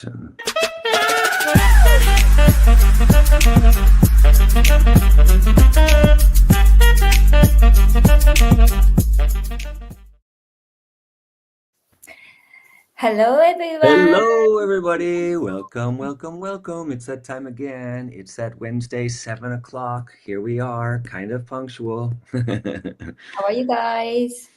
Hello, everyone. Hello, everybody. Welcome. It's that time again. It's that Wednesday, 7 o'clock. Here we are, kind of punctual. How are you guys?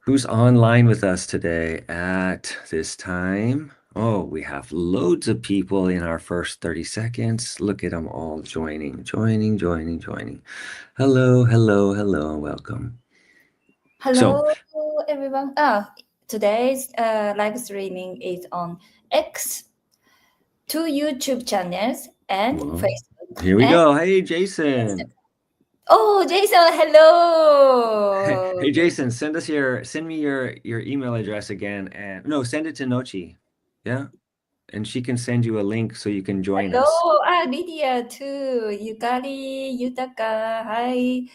Who's online with us today at this time? Oh, we have loads of people in our first 30 seconds. Look at them all joining. Hello. Welcome. Hello, everyone. Today's live streaming is on X, 2 YouTube channels, and Facebook. Here we go. Hey, Jason. Oh, Jason, hello. Hey, Jason, send me your email address again, and no, send it to NOCCI. Yeah, and she can send you a link so you can join us. Hello, Lydia too. Yukari, Yutaka. Hi.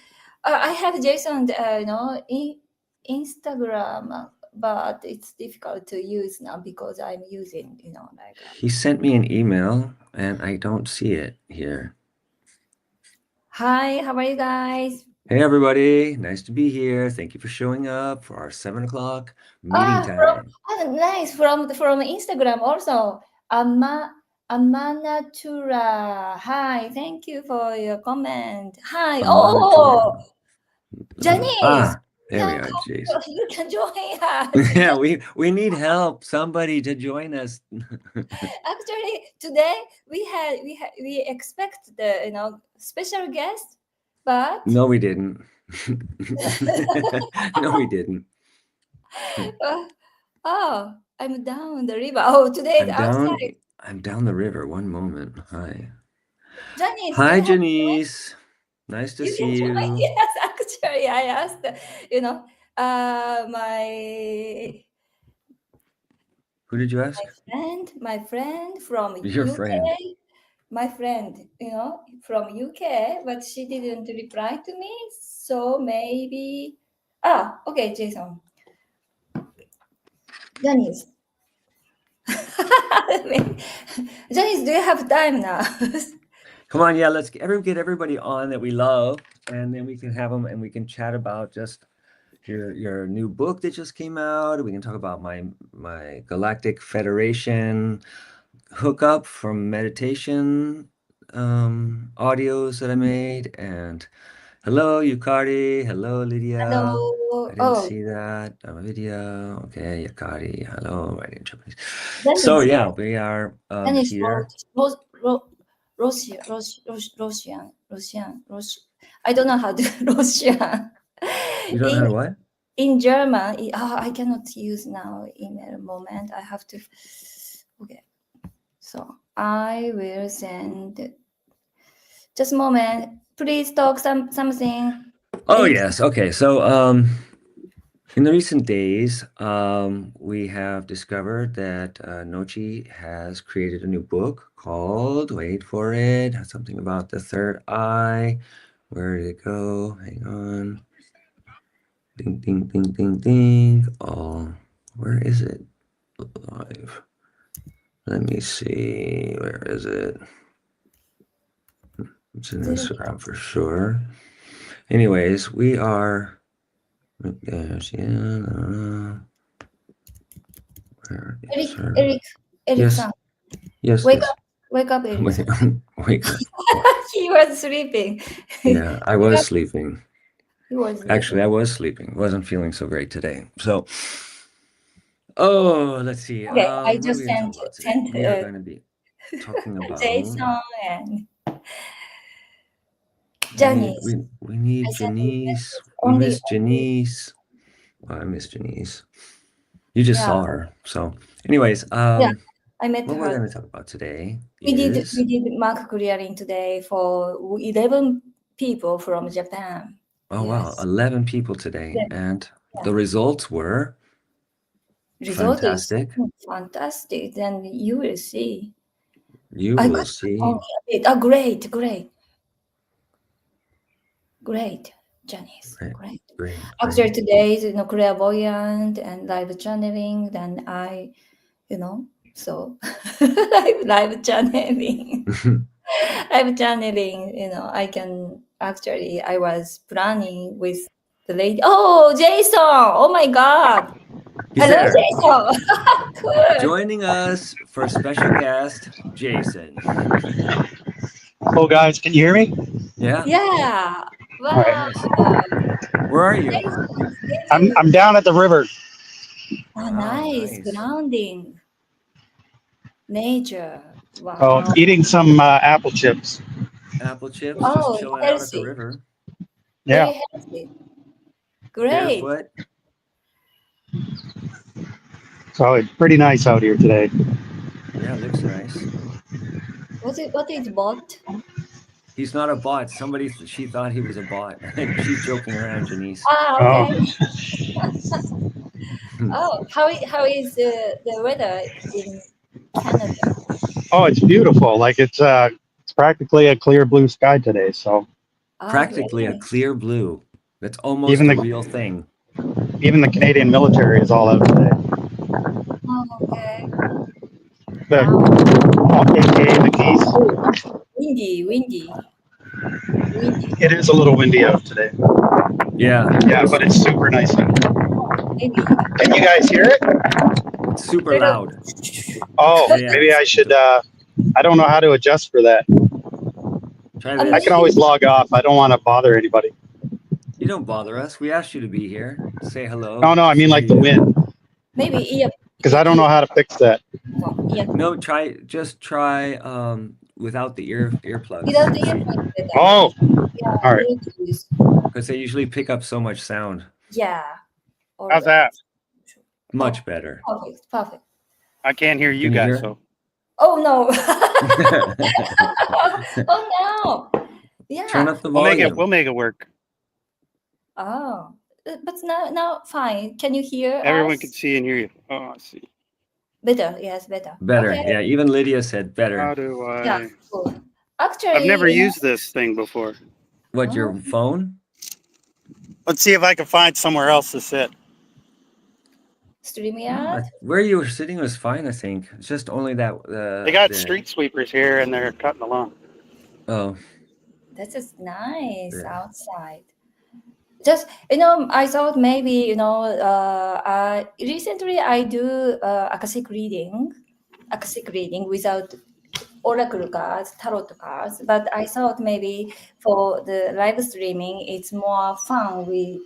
I have Jason, Instagram, but it's difficult to use now because I'm using, He sent me an email, and I don't see it here. Hi, how are you guys? Hey, everybody. Nice to be here. Thank you for showing up for our 7 o'clock meeting time. Nice. From Instagram also. Amanatura. Hi, thank you for your comment. Hi. Janice. There we are, Jason. You can join us. Yeah, we need help. Somebody to join us. Actually, today we expect the special guest, but no, we didn't. No, we didn't. I'm down the river. Oh, today is outside. I'm down the river. One moment. Hi. Janice. Hi, Janice. Nice to see you. Yes, actually, I asked, my... Who did you ask? My friend from Your UK. friend. My friend, from UK, but she didn't reply to me. So maybe... okay, Jason. Janice. Janice, do you have time now? Come on, yeah, let's get everybody on that we love, and then we can have them and we can chat about just your new book that just came out. We can talk about my Galactic Federation hookup from meditation audios that I made. And hello, Yukari. Hello, Lydia. Hello. I didn't see that video. Okay, Yukari. Hello, writing Japanese. Janice. So yeah, we are Janice, here. Russian. I don't know how to Russian. You don't know how to what? In German, I cannot use now in a moment. I have to. Okay, so I will send. Just a moment, please talk something. Oh yes, okay. So in the recent days, we have discovered that NOCCI has created a new book called, wait for it, something about the third eye. Where did it go? Hang on. Ding. Oh, where is it? Live. Let me see. Where is it? It's in Instagram for sure. Anyways, we are... Eric, yes. Wake up, Eric. Wake up. He was sleeping. Yeah, I was sleeping. He was sleeping. Actually, I was sleeping. Wasn't feeling so great today. So, let's see. Okay, I just sent. We are going to be talking about Jason and Janice. We need Janice. We miss Janice. Well, I miss Janice. You just saw her. So, anyways, I met what her. we're going to talk about today we did mark clearing today for 11 people from Japan. Oh, yes. Wow, 11 people today. Yeah. And the results were fantastic. Fantastic. Then you will see. You will see. Great, Janice. Great. After today's Clairvoyant and live channeling, then I, So live channeling. Live channeling, I was planning with the lady. Oh, Jason! Oh my God! He's Hello, there. Jason! Good. Joining us for a special guest, Jason. Hello, guys. Can you hear me? Yeah. Yeah. All right. Wow. Nice. Where are you? I'm down at the river. Oh, Oh, nice. nice. Grounding. Nature. Oh, Wow. eating some apple chips. Apple chips, just Oh, chilling out at the healthy. river. Yeah. Very healthy. Great. Barefoot. So it's pretty nice out here today. Yeah, looks nice. What is bot? He's not a bot. She thought he was a bot. She's joking around, Janice. Ah, Oh, okay. Oh, how is the weather in Canada? oh, it's beautiful. Like it's practically a clear blue sky today. So Ah, Practically a great. clear blue. That's almost even a the real thing. even the Canadian military is all out today. Oh, okay. The Wow. AKA the geese. Oh, windy. It is a little windy out today. Yeah, Yeah, but it's super nice out. Maybe Can you guys hear it? it's super little. loud. Oh, Yeah, maybe I should. I don't know how to adjust for that. try Maybe. I this. can always log off. I don't want to bother anybody. You don't bother us. We asked you to be here. Say hello. No, I mean Say like the you. wind, Maybe because I don't know how to fix that. No, just try without the earplugs. Without the earphone better. Oh, Yeah, all right. Bluetooth. Because they usually pick up so much sound. Yeah. All How's right. that? Much better. Perfect. I can't hear you Can you guys. hear? So Oh no. Oh no. Yeah. Turn up the we'll volume. make it work. Oh. But now fine. Can you hear Everyone us? can see and hear you. Oh, I see. Better. Yes, better. Better. Okay. Yeah, even Lydia said better. How do I? Yeah. Cool. Actually, I've never used this thing before. What, your phone? Let's see if I can find somewhere else to sit. StreamYard. Where you were sitting was fine, I think. It's just only that. They got street sweepers here, and they're cutting the lawn. Oh. That is nice Yeah. outside. Just I thought maybe recently I do Akashic reading without oracle cards, tarot cards. But I thought maybe for the live streaming, it's more fun with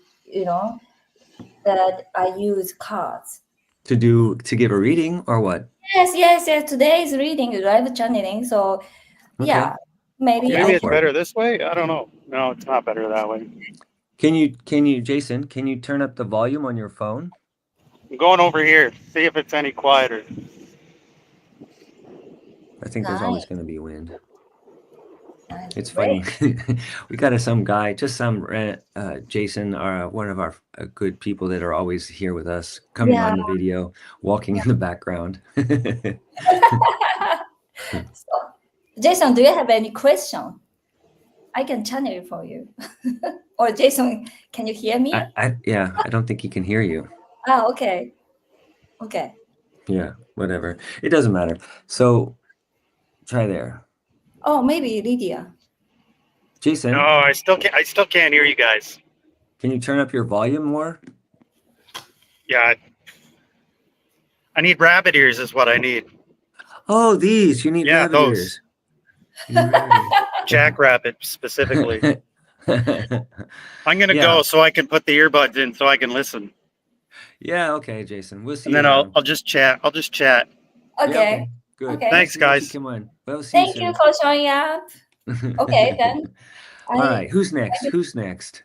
that I use cards. To give a reading or what? Yes. Today's reading is live channeling, so yeah, maybe Maybe it's for it. better this way. I don't know. No, it's not better that way. Can you, Jason? Can you turn up the volume on your phone? I'm going over here. See if it's any quieter. I think there's always Nice. going to be wind. It's Great. funny. We got some guy, Jason, one of our good people that are always here with us, coming on the video, walking in the background. So, Jason, do you have any question? I can channel it for you. Or Jason, can you hear me? I don't think he can hear you. Ah, okay. Yeah, whatever. It doesn't matter. So try there. Oh, maybe Lydia. Jason. No, I still can't hear you guys. Can you turn up your volume more? Yeah. I need rabbit ears is what I need. Oh, these. You need rabbit ears. Jackrabbit specifically. I'm going to go so I can put the earbuds in so I can listen. Yeah, okay, Jason. We'll see and you then around. I'll just chat. Okay. Yeah, okay. Good. Okay. Thanks, guys. Come on. We'll see Thank you for showing up. Okay, then. All right. Who's next?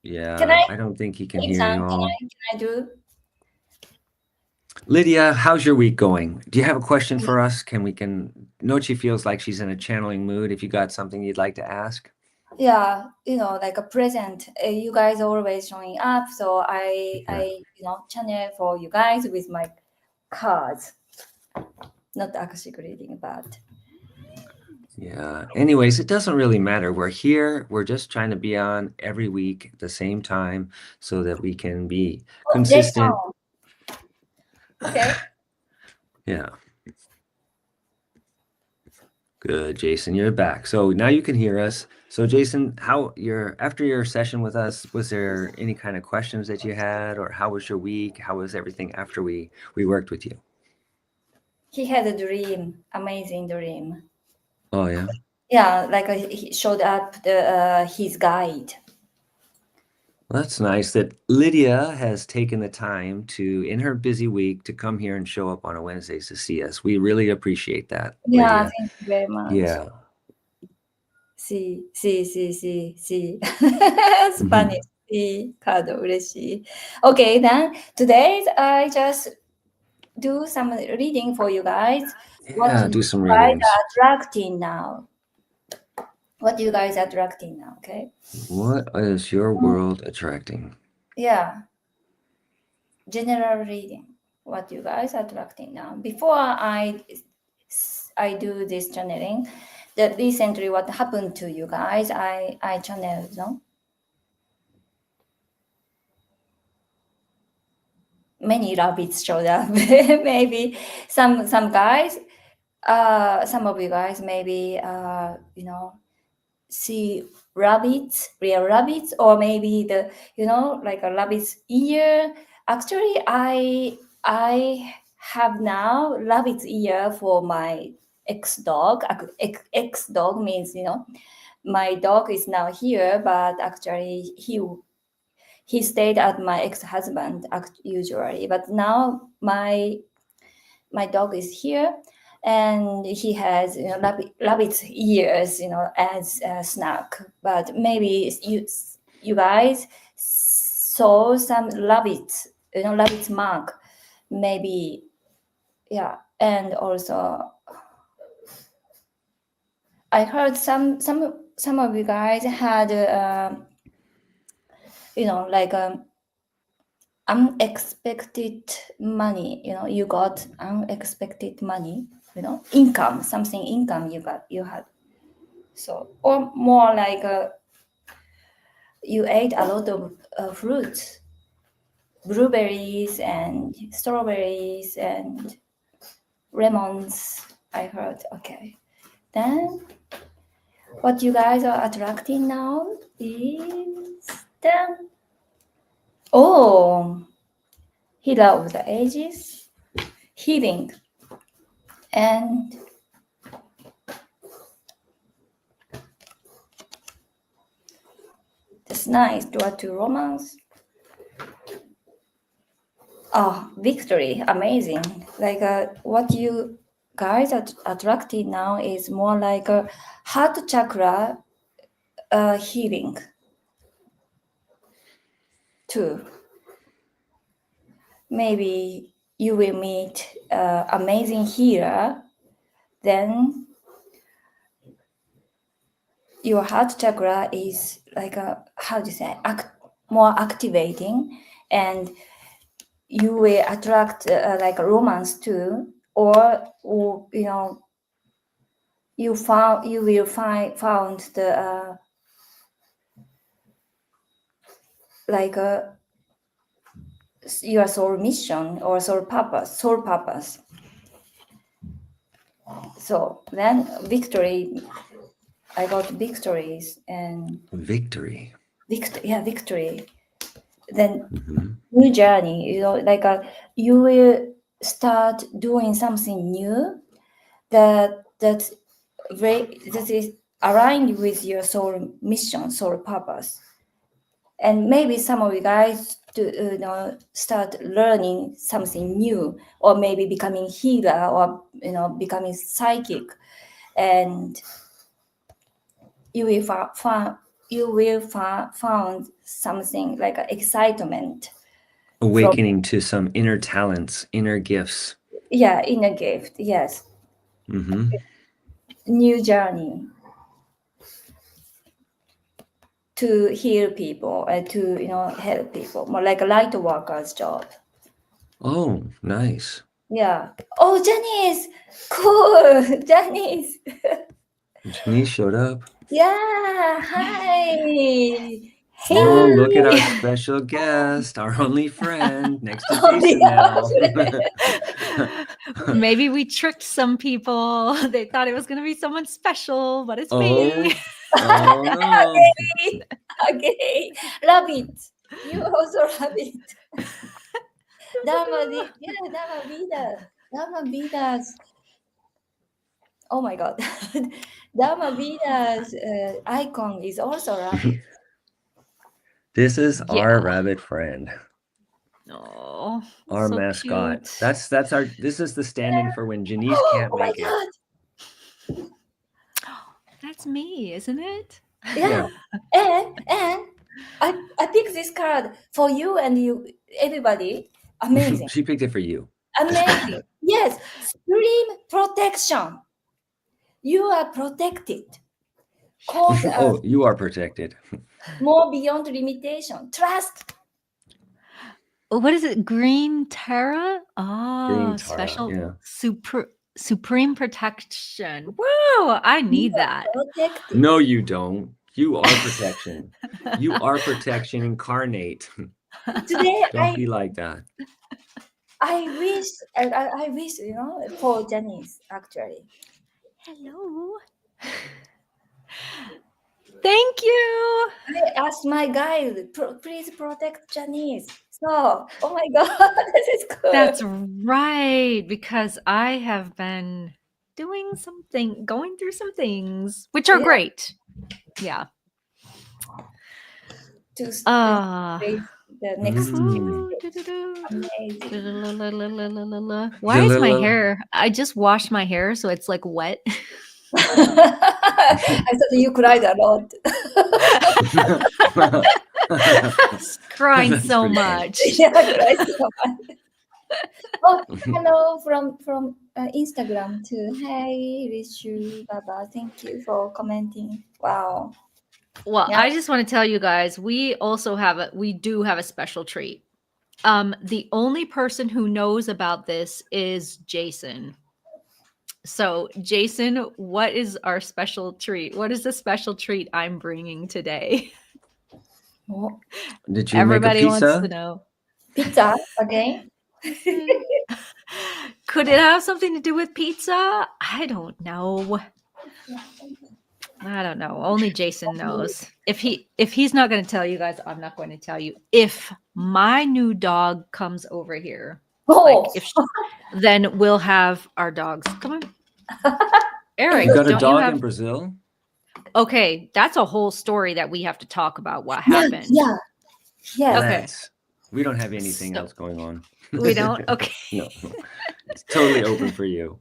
Yeah, Can I don't think he can hear you Can all. I do? Lydia, how's your week going? Do you have a question for us? NOCCI feels like she's in a channeling mood. If you got something you'd like to ask. Yeah, like a present. You guys are always showing up, so I channel for you guys with my cards. Not Akashic reading, but yeah. Anyways, it doesn't really matter. We're here. We're just trying to be on every week at the same time so that we can be consistent. Okay. Yeah. Good, Jason, you're back. So now you can hear us. So Jason, after your session with us, was there any kind of questions that you had, or how was your week? How was everything after we worked with you? He had a dream, amazing dream. Oh yeah. Yeah, like he showed up his guide. Well, that's nice that Lydia has taken the time to, in her busy week, to come here and show up on a Wednesdays to see us. We really appreciate that, Yeah, Lydia. thank you very much. Yeah. See. Spanish. See, カード嬉しい. Okay, then today I just do some reading for you guys. Yeah, do some you guys readings. are attracting now. What you guys are attracting now, okay? What is your world attracting? Yeah. General reading. What you guys are attracting now. Before I do this channeling, that recently what happened to you guys, I channeled, no? Many rabbits showed up. Maybe some guys, some of you guys maybe see rabbits, real rabbits, or maybe like a rabbit's ear. Actually, I have now rabbit's ear for my ex-dog. Ex-dog means my dog is now here, but actually he stayed at my ex-husband usually, but now my dog is here, and he has rabbit's ears, as a snack. But maybe you guys saw some rabbits, rabbit's mark, maybe, yeah. And also, I heard some of you guys had like unexpected money. You got unexpected money, income, something income you had. So, or more like you ate a lot of fruits, blueberries and strawberries and lemons, I heard. Okay, then what you guys are attracting now is healer of the ages, healing, and that's nice. Door to romance. Oh, victory, amazing. Like what you guys are attracting now is more like a heart chakra healing too. Maybe you will meet amazing healer, then your heart chakra is like more activating, and you will attract like romance too, or you will found the your soul mission or soul purpose. So then victory, I got victories and Victory. Victory. Then Mm-hmm. new journey, like you will start doing something new that is aligned with your soul mission, soul purpose. And maybe some of you guys start learning something new, or maybe becoming healer, or becoming psychic, and you will found something like excitement, Awakening to some inner talents, inner gifts. Yeah, inner gift. Yes. Mm-hmm. New journey to heal people and to help people, more like a light worker's job. Oh, nice. Yeah. Oh, Janice, cool. Janice. Janice showed up. Yeah. Hi. Oh, look at our Hey. special guest, our only friend next to Oh, Jason yeah. now. Maybe we tricked some people. They thought it was going to be someone special, but it's Oh, me. oh no. Okay. Okay. Love it. You also love it. Dharma Vida's. Oh my God. Dharma Vida's icon is also rabbit. This is our Yeah. rabbit friend, Oh, our so mascot. cute. That's our. This is the stand-in for when Janice can't Oh my make it. God. That's me, isn't it? Yeah. And I picked this card for you and you, everybody. Amazing. She picked it for you. Amazing. Yes. Stream protection. You are protected. Cause Oh, you are protected. more beyond limitation. Trust. What is it? Green Terra? Oh, Tara, special yeah. supreme protection. Whoa, I need that. Protected. No, you don't. You are protection. You are protection incarnate. Today Don't be like that. I wish, you know, for Janice actually. Hello. Thank you. I asked my guide, please protect Janice. So, oh my God, this is good. That's right, because I have been going through some things, which are Yeah. great. Yeah. To Ah. face the next Ooh, amazing. Why is my hair? I just washed my hair, so it's like wet. I thought you cried a lot. Crying That's so pretty funny. much. Yeah, I cried so much. Oh, hello from Instagram too. Hey, Rishu Baba, thank you for commenting. Wow. Well, Yeah. I just want to tell you guys, we do have a special treat. The only person who knows about this is Jason. So, Jason, what is our special treat? What is the special treat I'm bringing today? Oh, Did you Everybody make a wants to pizza? know. pizza again? Could it have something to do with pizza? I don't know. I don't know. Only Jason knows. If he's not going to tell you guys, I'm not going to tell you. If my new dog comes over here, Oh, then we'll have our dogs. Come on, Eric. You got a don't dog you have? in Brazil? Okay, that's a whole story that we have to talk about. What yeah, happened? yeah. Yes. Okay. We don't have anything So- else going on. We don't. Okay. No, it's totally open for you.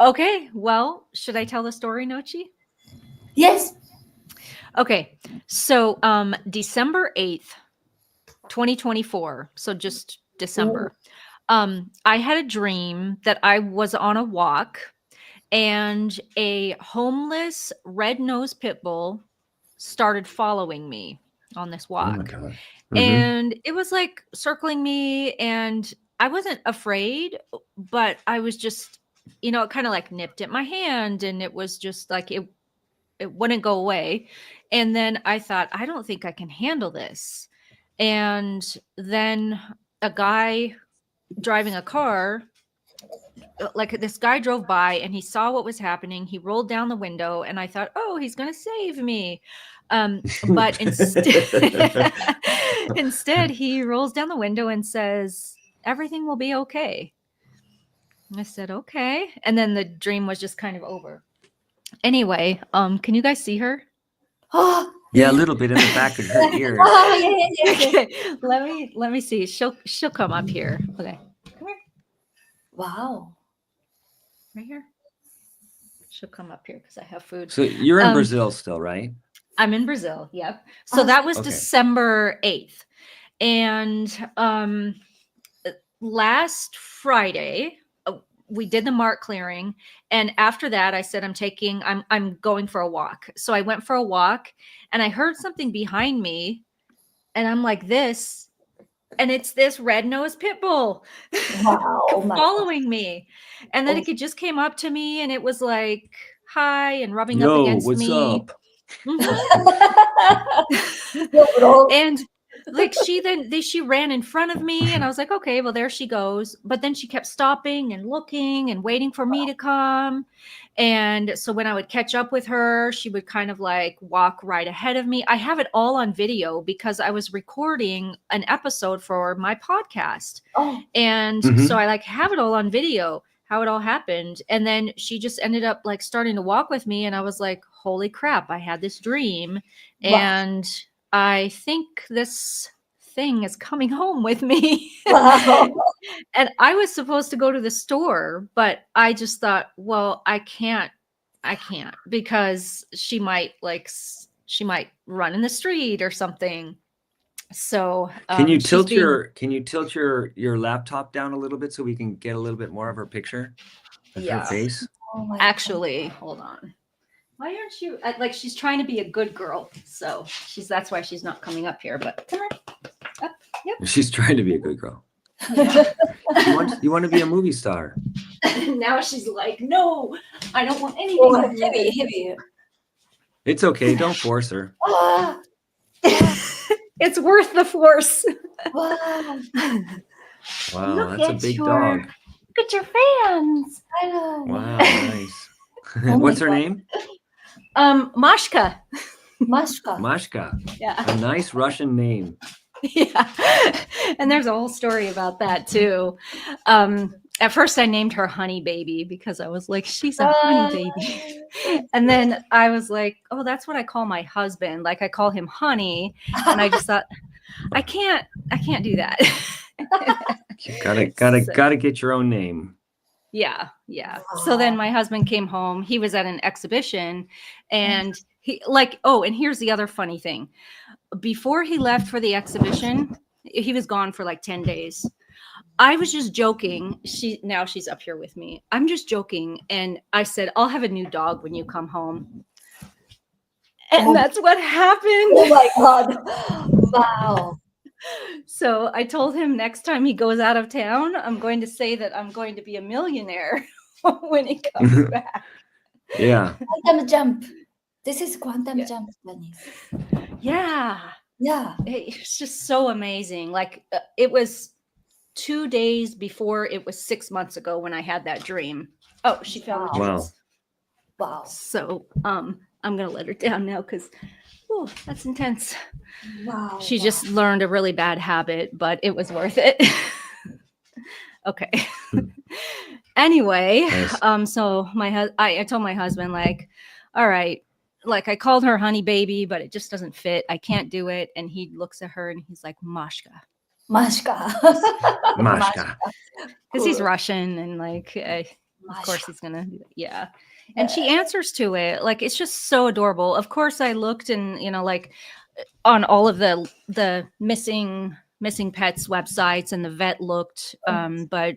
Okay. Well, should I tell the story, NOCCI? Yes. Okay. So, December 8th, 2024. So just December. I had a dream that I was on a walk and a homeless red-nosed pit bull started following me on this Oh my walk. God. And it was like circling me, and I wasn't afraid, but I was just, it kind of like nipped at my hand, and it was just like it wouldn't go away. And then I thought, I don't think I can handle this. And then a guy driving a car, like this guy drove by and he saw what was happening. He rolled down the window, and I thought, oh, he's going to save me. But instead he rolls down the window and says, everything will be okay. I said, okay. And then the dream was just kind of over. Anyway, can you guys see her? Oh, Yeah, a little bit in the back of her ears. oh yeah. Okay, let me see. She'll come up here. Okay, come here, Wow. right here. She'll come up here because I have food. So you're in Brazil still, right? I'm in Brazil. Yep. So Oh, that was okay. December 8th, and last Friday we did the mark clearing, and after that I said I'm going for a walk. So I went for a walk, and I heard something behind me, and I'm like this, and it's this red-nosed pit bull Wow. Oh my God. following me. And then Oh. it just came up to me, and it was like hi and rubbing up Yo, against what's me. up? And like she ran in front of me, and I was like, okay, well, there she goes. But then she kept stopping and looking and waiting for me to come. And so when I would catch up with her, she would kind of like walk right ahead of me. I have it all on video because I was recording an episode for my podcast. And so I like have it all on video, how it all happened. And then she just ended up like starting to walk with me. And I was like, holy crap, I had this dream. And I think this thing is coming home with me. And I was supposed to go to the store, but I just thought, well, I can't because she might run in the street or something. So can you tilt your laptop down a little bit so we can get a little bit more of her picture of her face? Actually, hold on. Why aren't you like she's trying to be a good girl, so that's why she's not coming up here. But come on, up. Yep. She's trying to be a good girl. Yeah. You want to be a movie star. Now she's like, no, I don't want anything. Heavy. It's okay. Don't force her. It's worth the force. Wow. Wow, that's a big dog. Look at your fans. Wow, nice. What's her name? Mashka. Mashka. Yeah. A nice Russian name. Yeah. And there's a whole story about that too. At first I named her Honey Baby because I was like, she's a honey baby. And then I was like, oh, that's what I call my husband. Like I call him Honey. And I just thought, I can't do that. You gotta get your own name. Yeah. So then my husband came home. He was at an exhibition, and he and here's the other funny thing. Before he left for the exhibition, he was gone for like 10 days. I was just joking. She's up here with me. I'm just joking. And I said, I'll have a new dog when you come home. And that's what happened. Oh my God. Wow. So I told him next time he goes out of town, I'm going to say that I'm going to be a millionaire when he comes back. Yeah. Quantum jump. This is quantum jump, Denise. Yeah. It's just so amazing. Like it was 2 days before it was 6 months ago when I had that dream. Oh, she found the treats. Wow. So I'm gonna let her down now because that's intense. Wow. She just learned a really bad habit, but it was worth it. Okay. Anyway, nice. So I told my husband, like, all right, like I called her Honey Baby, but it just doesn't fit. I can't do it. And he looks at her and he's like, Mashka. Because he's Russian and like, of course he's gonna do it. Yeah. And she answers to it. Like, it's just so adorable. Of course, I looked and, like on all of the missing pets websites, and the vet looked, but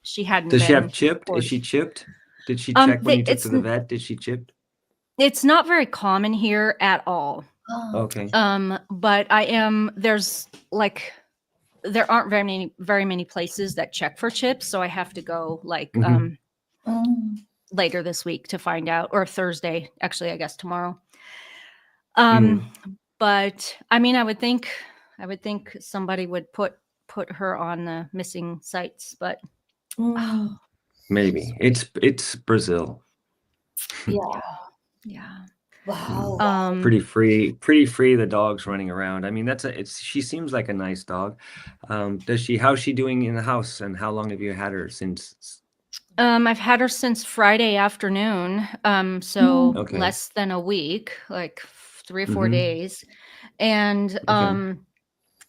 she hadn't. Does she have chipped? Is she chipped? Did she check when you took to the vet? Did she chip? It's not very common here at all. Okay. But there aren't very many places that check for chips, so I have to go later this week to find out, or Thursday, actually, I guess tomorrow. But I mean, I would think somebody would put her on the missing sites, but maybe it's Brazil. Yeah. Wow. Pretty free the dog's running around. I mean, she seems like a nice dog. How's she doing in the house, and how long have you had her since? I've had her since Friday afternoon. So less than a week, like 3 or 4 days. And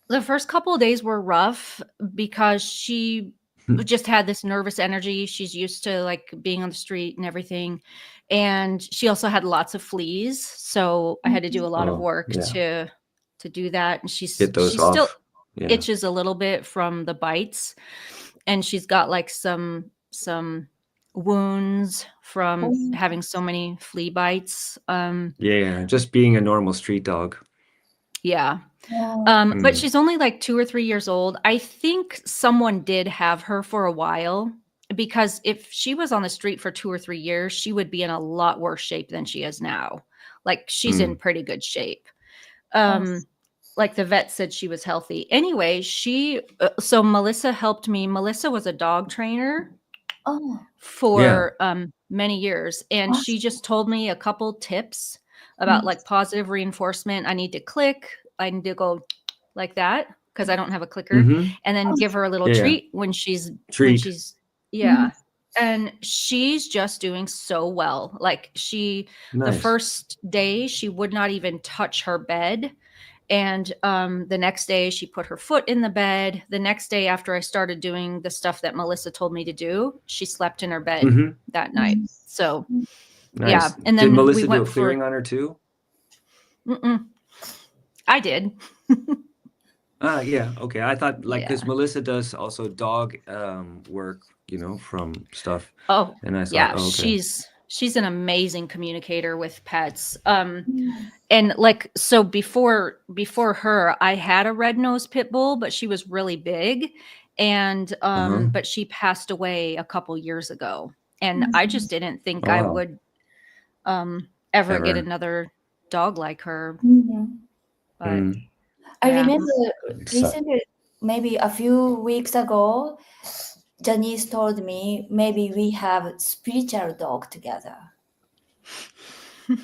the first couple of days were rough because she just had this nervous energy. She's used to like being on the street and everything. And she also had lots of fleas. So I had to do a lot of work to do that. And she still itches a little bit from the bites. And she's got like some wounds from having so many flea bites. Just being a normal street dog. Yeah. But she's only like 2 or 3 years old. I think someone did have her for a while, because if she was on the street for 2 or 3 years, she would be in a lot worse shape than she is now. Like she's in pretty good shape. Like the vet said she was healthy. Anyway, so Melissa helped me. Melissa was a dog trainer for many years, and she just told me a couple tips about like positive reinforcement. I need to click. I need to go like that because I don't have a clicker, and then give her a little treat when she's and she's just doing so well. Like the first day she would not even touch her bed. And the next day she put her foot in the bed. The next day after I started doing the stuff that Melissa told me to do, she slept in her bed that night. So yeah. And then did Melissa do a clearing on her too? I did. Yeah. Okay. I thought because Melissa does also dog work, from stuff. Oh, and I thought, she's an amazing communicator with pets. And like, so before her, I had a red-nosed pit bull, but she was really big. And, but she passed away a couple years ago. And I just didn't think I would ever get another dog like her. But I remember recently, maybe a few weeks ago, Janice told me maybe we have spiritual dog together. Do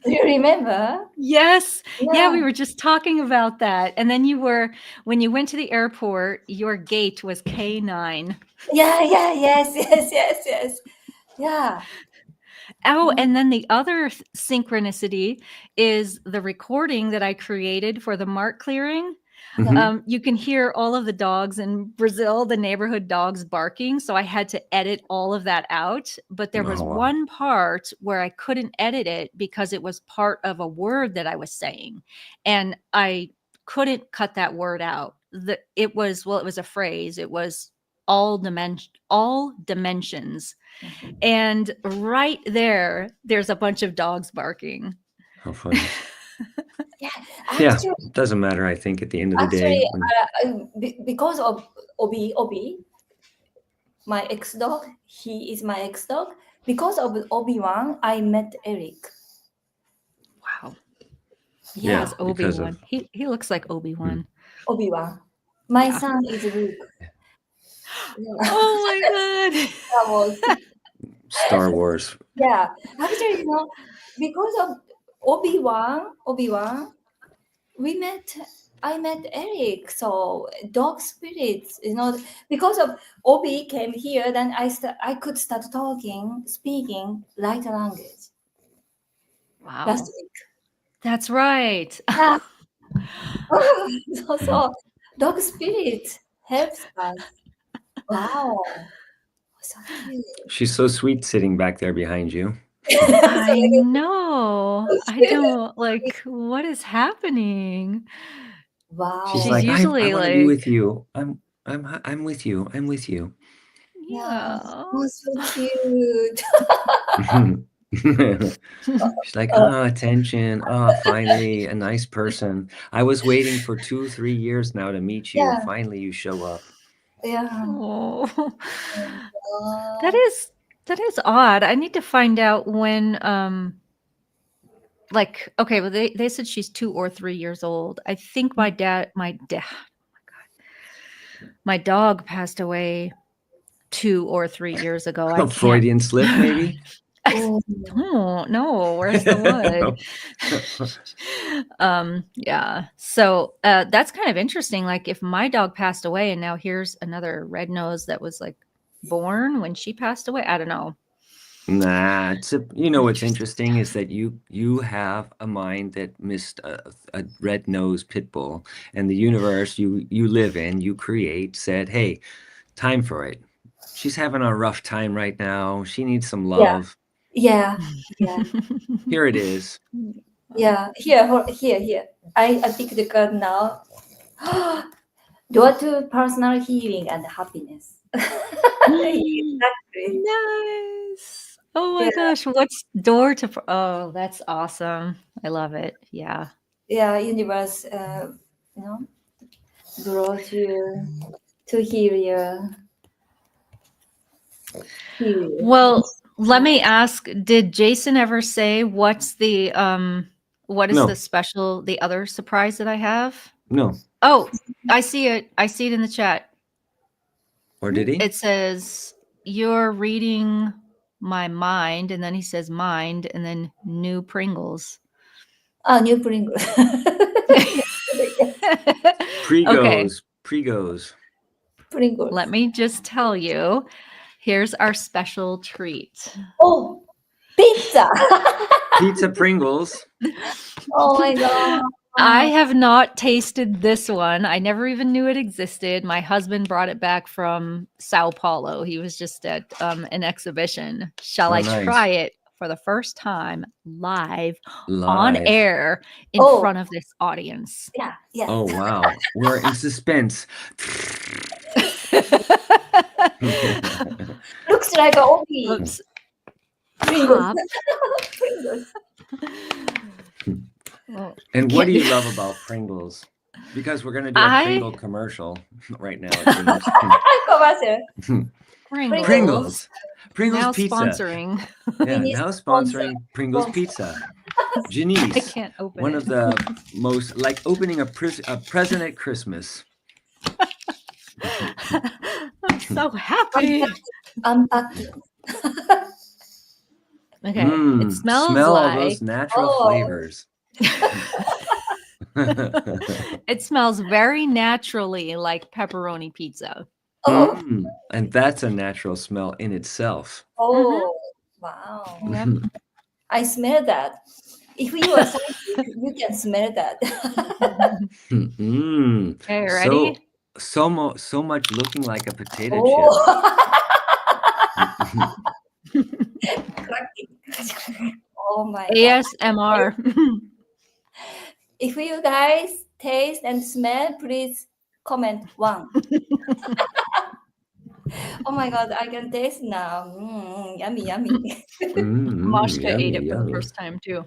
you remember? Yes. Yeah, we were just talking about that. And then when you went to the airport, your gate was K9. Yes. Yeah. Oh, and then the other synchronicity is the recording that I created for the mark clearing. You can hear all of the dogs in Brazil, the neighborhood dogs barking. So I had to edit all of that out. But there was one part where I couldn't edit it because it was part of a word that I was saying. And I couldn't cut that word out. It was a phrase. It was all dimensions. And right there's a bunch of dogs barking. How funny. Actually, it doesn't matter, I think, at the end of the day. Because of Obi, my ex-dog, he is my ex-dog. Because of Obi-Wan, I met Eric. Wow. Yes, Obi-Wan. He looks like Obi-Wan. Obi-Wan. My son is Luke. Oh my God. That was Star Wars. Yeah. Actually, because of Obi-Wan, I met Eric. So dog spirits, because of Obi came here, then I could start speaking light language. Wow. Last week. That's right. Yeah. so dog spirit helps us. Wow. So cute. She's so sweet sitting back there behind you. I know. I don't what is happening. Wow. She's She's like, usually I want to be with you. I'm with you. I'm with you. Yeah. Oh, so cute. She's like, attention. Finally, a nice person. I was waiting for 2-3 years now to meet you. Yeah. Finally, you show up. Yeah. Oh. That is odd. I need to find out when okay, well they said she's 2 or 3 years old. I think my dog passed away 2 or 3 years ago. A Freudian slip, maybe? No, where's the wood? Yeah. So that's kind of interesting. Like if my dog passed away and now here's another red nose that was like born when she passed away. I don't know. Nah, what's interesting is that you have a mind that missed a red-nosed pit bull, and the universe you live in, you create, said, hey, time for it. She's having a rough time right now. She needs some love. Yeah. Here it is. Yeah. Here. I pick the card now. Door to personal healing and happiness. Exactly. Nice. Oh my gosh, what's door to? Oh, that's awesome. I love it. Yeah. Yeah, universe, brought you to heal you. Well, Let me ask, did Jason ever say what's the what is No. the special, the other surprise that I have? No. Oh, I see it. I see it in the chat. Or did he? It says you're reading my mind, and then he says mind, and then new Pringles. New Pringles. Okay, Pre-goes. Pringles. let me just tell you. Here's our special treat. Oh, pizza. Pizza Pringles. Oh my God. I have not tasted this one. I never even knew it existed. My husband brought it back from Sao Paulo. He was just at an exhibition. Shall Oh, I nice. try it for the first time live on Live. air in Oh. front of this audience? Yeah, yeah. Oh, wow. We're in suspense. Looks like a obi. Oops. Pringles. Pop. Pringles. Oh, And what do you love about Pringles? Because we're going to do a Pringle commercial right now. It seems. Commercial. Pringles. Pringles Now pizza. sponsoring. Yeah, now sponsoring Pringles pizza. I Janice, can't open one it. of the most, like opening a present at Christmas. I'm so happy. Unpacking. Okay, it smells smell all like those natural Oh. flavors. it smells very naturally like pepperoni pizza. Oh, And that's a natural smell in itself. oh, wow. Yep. I smell that. If you are scientist, you can smell that. Okay, ready? So much looking like a potato chip. Oh my God. ASMR. If you guys taste and smell, please comment 1. Oh my God, I can taste now. Yummy, yummy. Moshka ate it for yummy. the first time too.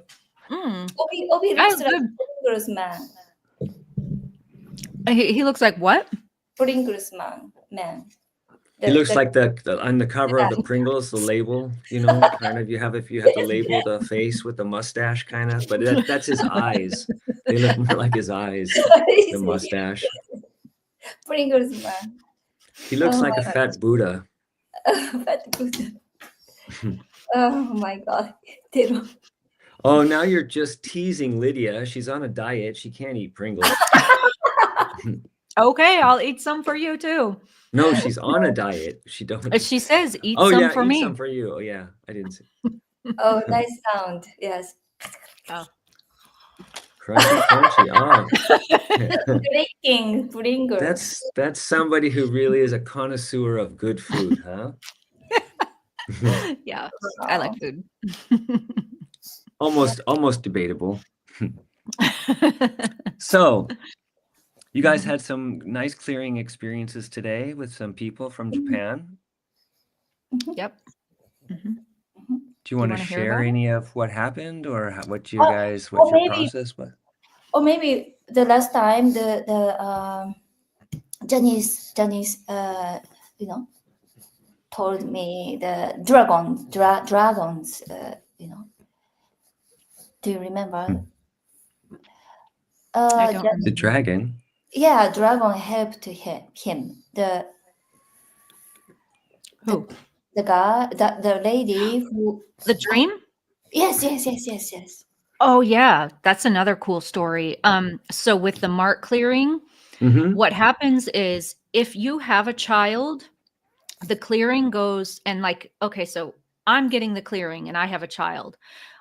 Obi That looks was like good. Pringles man. He looks like what? Pringles man. He looks like the on the cover of the Pringles, the label, kind of. If you have to label the face with the mustache, kind of. But that's his eyes. They look more like his eyes, the mustache. Pringles man. He looks Oh like a my fat Buddha. Fat Buddha. Oh my God. Oh, now you're just teasing Lydia. She's on a diet. She can't eat Pringles. Okay, I'll eat some for you too. No, she's on a diet. She don't. She says, "Eat Oh some yeah, for eat me." some for you. Oh yeah, I didn't see. Oh, nice sound. Yes. Oh. Crunchy. Oh. Breaking Pringles. That's somebody who really is a connoisseur of good food, huh? Yeah, I like food. Almost debatable. So, you guys had some nice clearing experiences today with some people from Japan. Yep. Mm-hmm. Do you want to wanna hear share about it? any of what happened, or what's or your maybe- process? What? Or maybe the last time the Janice told me the dragons do you remember? I don't The dragon. Yeah, dragon helped him. Who? The guy, the lady who. The dream? Yes. Oh yeah, that's another cool story. So with the mark clearing, Mm-hmm. what happens is if you have a child, the clearing goes and okay, so I'm getting the clearing and I have a child.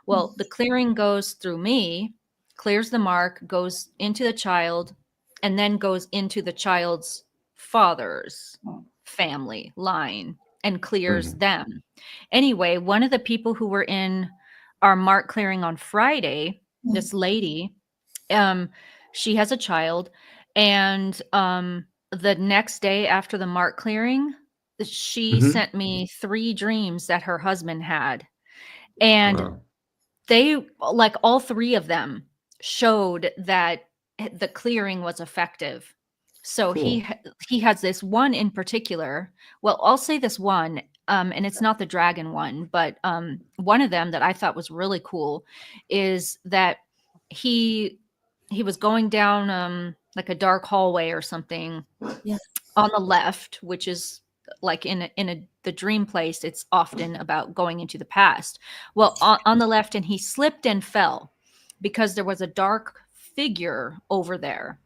Well, the clearing goes through me, clears the mark, goes into the child, and then goes into the child's father's family line and clears them. Anyway, one of the people who were in our mark clearing on Friday, this lady, she has a child, and the next day after the mark clearing, she sent me 3 dreams that her husband had, and they all 3 of them showed that the clearing was effective. So Cool. he has this one in particular. Well, I'll say this one. and it's not the dragon one, but one of them that I thought was really cool is that he was going down like a dark hallway or something on the left, which is like the dream place. It's often about going into the past. Well, on the left, and he slipped and fell because there was a dark figure over there.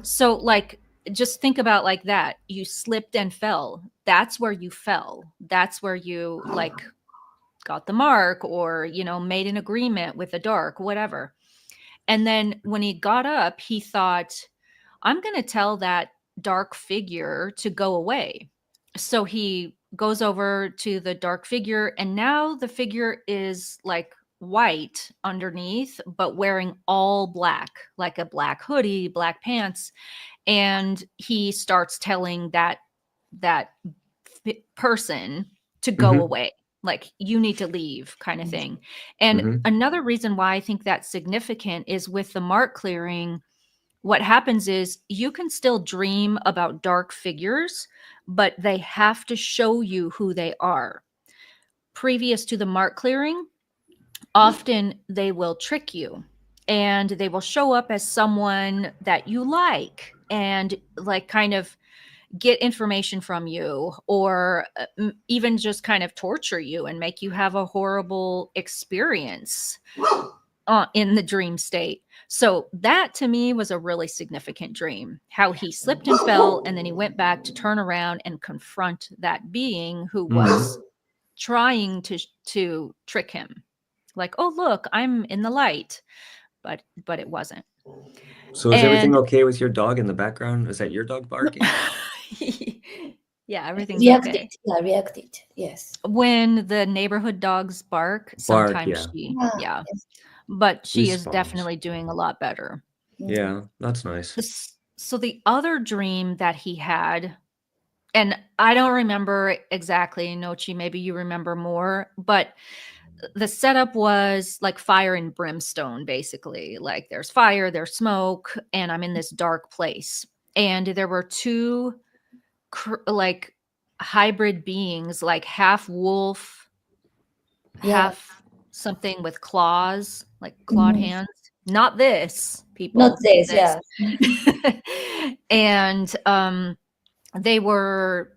So like, just think about like that. You slipped and fell. That's where you fell. That's where you like got the mark, or, you know, made an agreement with the dark, whatever. And then when he got up, he thought, I'm going to tell that dark figure to go away. So he goes over to the dark figure, and now the figure is like white underneath, but wearing all black, like a black hoodie, black pants. And he starts telling that person to go away, like, you need to leave, kind of thing. And another reason why I think that's significant is with the mark clearing, what happens is you can still dream about dark figures, but they have to show you who they are. Previous to the mark clearing, often they will trick you, and they will show up as someone that you like, and like kind of get information from you, or even just kind of torture you and make you have a horrible experience in the dream state. So that to me was a really significant dream, how he slipped and fell, and then he went back to turn around and confront that being who was trying to trick him. Like, oh, look, I'm in the light, but it wasn't. So is everything okay with your dog in the background? Is that your dog barking? Yeah, everything's reacted. okay. Yeah, reacted. Yes. When the neighborhood dogs bark, sometimes Yes. but she is Responds. definitely doing a lot better. Yeah, that's nice. So the other dream that he had, and I don't remember exactly, NOCCI, maybe you remember more, but the setup was like fire and brimstone, basically. Like, there's fire, there's smoke, and I'm in this dark place. And there were two like hybrid beings, like half wolf, half something with claws, like clawed hands. Not this, people. Not this, yeah. And they were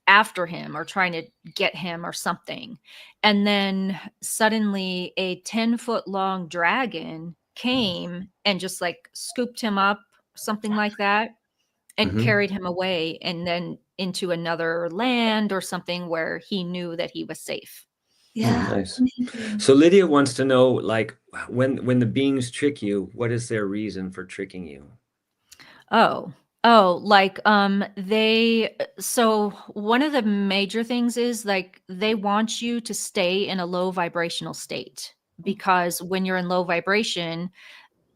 after him or trying to get him or something. And then suddenly a 10-foot long dragon came and just like scooped him up, something like that, and carried him away, and then into another land or something where he knew that he was safe. Yeah. Nice. So Lydia wants to know, like, when the beings trick you, what is their reason for tricking you? Like so one of the major things is like they want you to stay in a low vibrational state, because when you're in low vibration,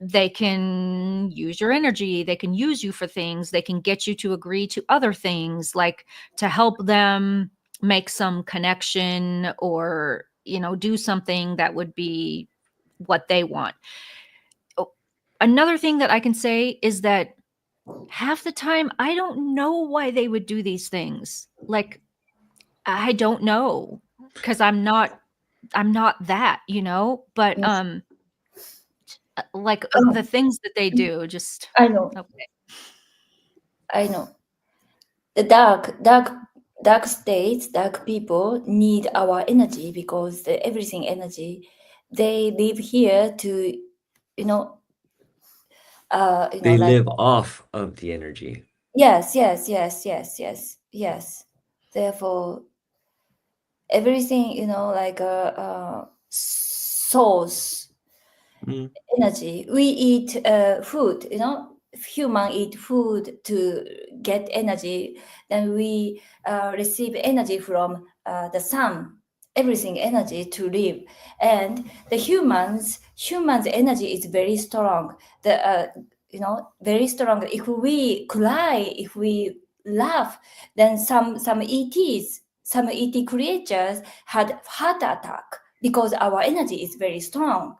they can use your energy, they can use you for things, they can get you to agree to other things, like to help them make some connection, or, you know, do something that would be what they want. Another thing that I can say is that half the time I don't know why they would do these things. Like, I don't know, because I'm not that, you know, but like the things that they do, just I know. okay. I know. The dark states, dark people need our energy, because everything energy, they live here to, They like, live off of the energy. yes. Therefore, everything, like a source energy. We eat food, human eat food to get energy. Then we receive energy from the sun. Everything energy to live. And the humans energy is very strong. Very strong. If we cry, if we laugh, then some ET creatures had heart attack, because our energy is very strong.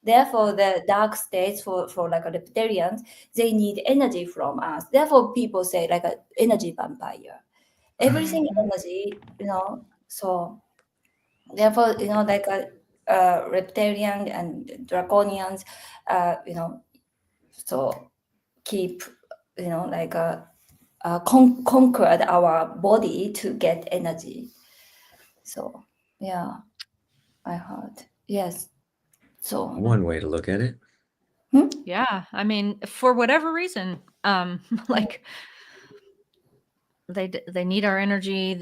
Therefore, the dark states for like a reptilians, they need energy from us. Therefore, people say like an energy vampire. Everything energy, So therefore, like a reptilian and draconians, so keep, like conquered our body to get energy. So yeah, I heard. Yes. So One way to look at it. Yeah, I mean, for whatever reason, like they need our energy.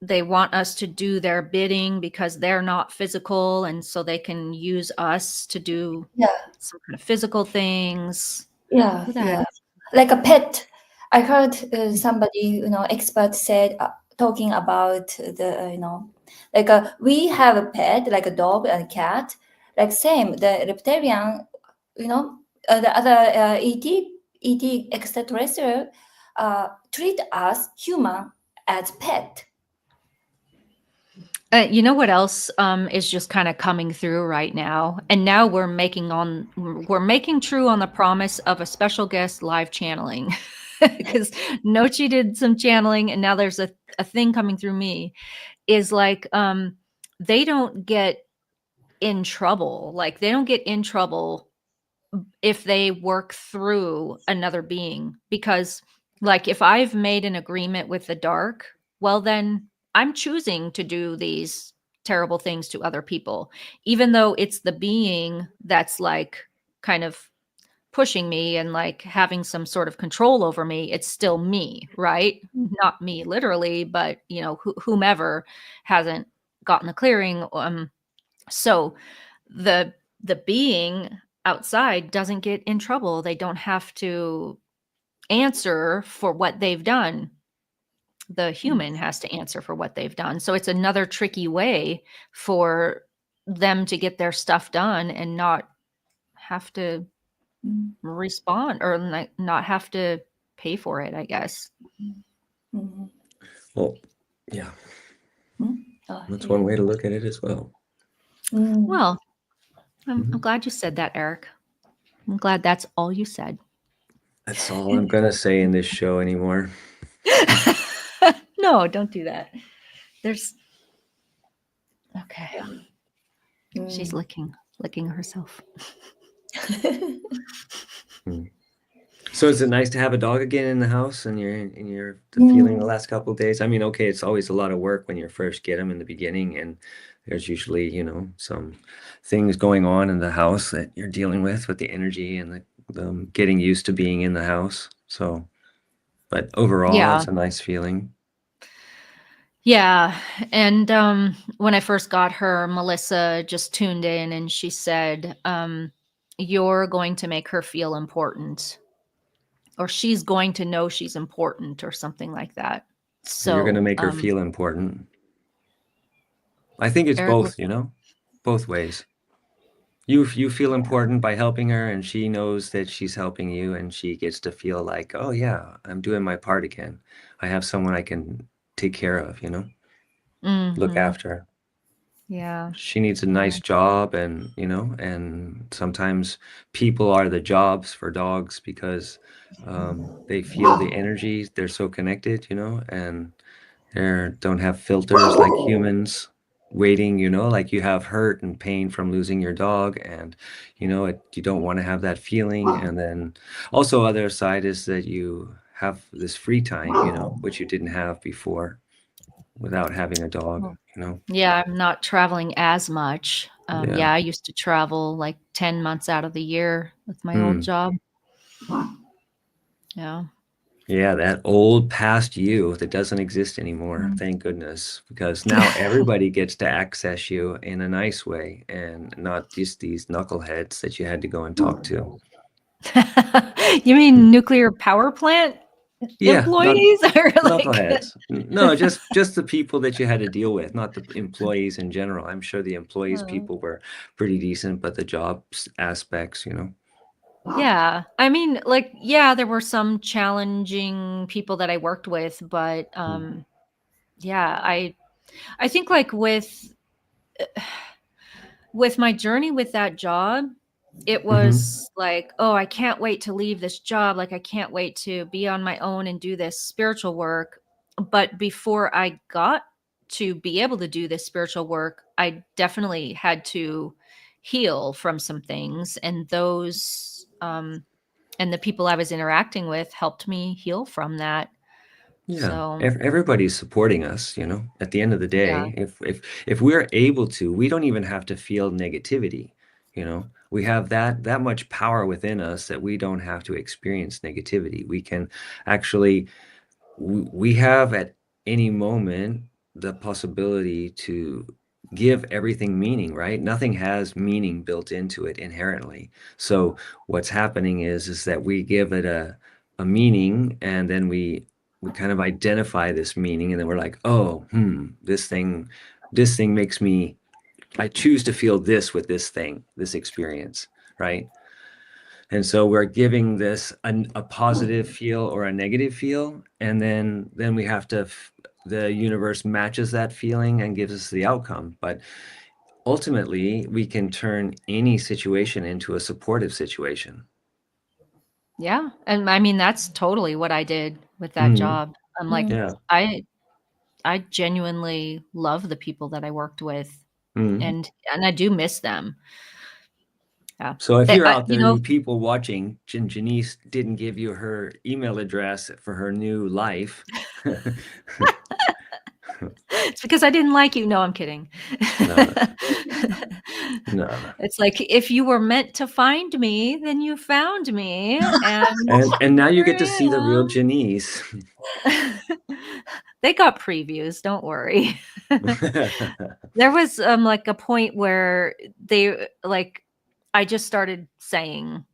They want us to do their bidding because they're not physical, and so they can use us to do yeah, some kind of physical things. yeah, Who the heck? like a pet. I heard somebody, expert said, talking about the, like we have a pet, like a dog and cat, like same, the reptilian, the other ET extraterrestrial treat us human as pet. You know what else is just kind of coming through right now, and now we're making true on the promise of a special guest live channeling, because NOCCI did some channeling, and now there's a thing coming through me. Is like they don't get in trouble. Like they don't get in trouble if they work through another being, because like if I've made an agreement with the dark, well then I'm choosing to do these terrible things to other people, even though it's the being that's like kind of pushing me and like having some sort of control over me. It's still me, right? Not me literally, but whomever hasn't gotten the clearing. So the being outside doesn't get in trouble. They don't have to answer for what they've done. The human has to answer for what they've done. So it's another tricky way for them to get their stuff done and not have to respond, or not have to pay for it, I guess. Mhm. Well, yeah, Oh, that's one way to look at it as well. Well, I'm Mhm. glad you said that, Eric. I'm glad that's all you said. That's all I'm gonna say in this show anymore. No, don't do that. There's okay. She's licking herself. So is it nice to have a dog again in the house, and you're feeling the last couple of days? I mean, okay, it's always a lot of work when you first get them in the beginning, and there's usually, some things going on in the house that you're dealing with the energy and the getting used to being in the house. So, but overall, Yeah. it's a nice feeling. Yeah. And when I first got her, Melissa just tuned in and she said, you're going to make her feel important, or she's going to know she's important, or something like that. So You're going to make her feel important. I think it's Eric, both, both ways. You feel important by helping her, and she knows that she's helping you, and she gets to feel like, oh yeah, I'm doing my part again. I have someone I can take care of, look after her. Yeah. She needs a nice job, and and sometimes people are the jobs for dogs because they feel the energy. They're so connected, and they don't have filters like humans waiting, like you have hurt and pain from losing your dog, and you don't want to have that feeling. And then also other side is that you have this free time, which you didn't have before without having a dog. Yeah, I'm not traveling as much. Yeah. I used to travel like 10 months out of the year with my old job. Yeah. Yeah, that old past you that doesn't exist anymore. Thank goodness, because now everybody gets to access you in a nice way, and not just these knuckleheads that you had to go and talk to. You mean nuclear power plant Yeah, employees? Or like knuckleheads. No, just the people that you had to deal with, not the employees in general. I'm sure the employees people were pretty decent, but the jobs aspects, Yeah. I mean, like, yeah, there were some challenging people that I worked with, but yeah, I think like with my journey with that job, it was like, oh, I can't wait to leave this job. Like, I can't wait to be on my own and do this spiritual work. But before I got to be able to do this spiritual work, I definitely had to heal from some things, and those and the people I was interacting with helped me heal from that. Yeah, So everybody's supporting us, you know. At the end of the yeah, day, if we're able to, we don't even have to feel negativity, you know. We have that much power within us that we don't have to experience negativity. We can actually we have at any moment the possibility to give everything meaning, right? Nothing has meaning built into it inherently. So what's happening is that we give it a meaning, and then we kind of identify this meaning, and then we're like, oh, this thing makes me, I choose to feel this with this thing, this experience, right? And so we're giving this a positive feel or a negative feel, and then we have to the universe matches that feeling and gives us the outcome. But ultimately, we can turn any situation into a supportive situation. yeah. And I mean, that's totally what I did with that Mhm. job. I'm like, Yeah. I genuinely love the people that I worked with, Mhm. and I do miss them. Yeah. So if They, you're out you there, know, you people watching, Janice didn't give you her email address for her new life. it's because I didn't like you. No, I'm kidding. No. It's like, if you were meant to find me, then you found me, And now you here get to I see the real am. Janice. They got previews, don't worry. There was like a point where they like I just started saying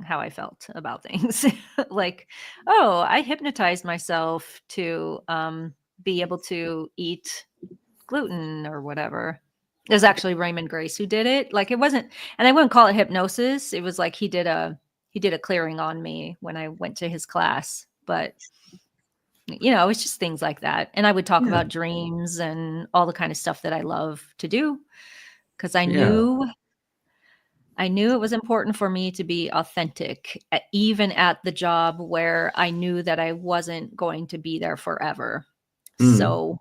how I felt about things. Like, oh, I hypnotized myself to be able to eat gluten or whatever. It was actually Raymond Grace who did it. Like, it wasn't, and I wouldn't call it hypnosis. It was like he did a clearing on me when I went to his class. But it's just things like that. And I would talk Yeah. about dreams and all the kind of stuff that I love to do, because I Yeah. knew it was important for me to be authentic, even at the job where I knew that I wasn't going to be there forever. Mhm. So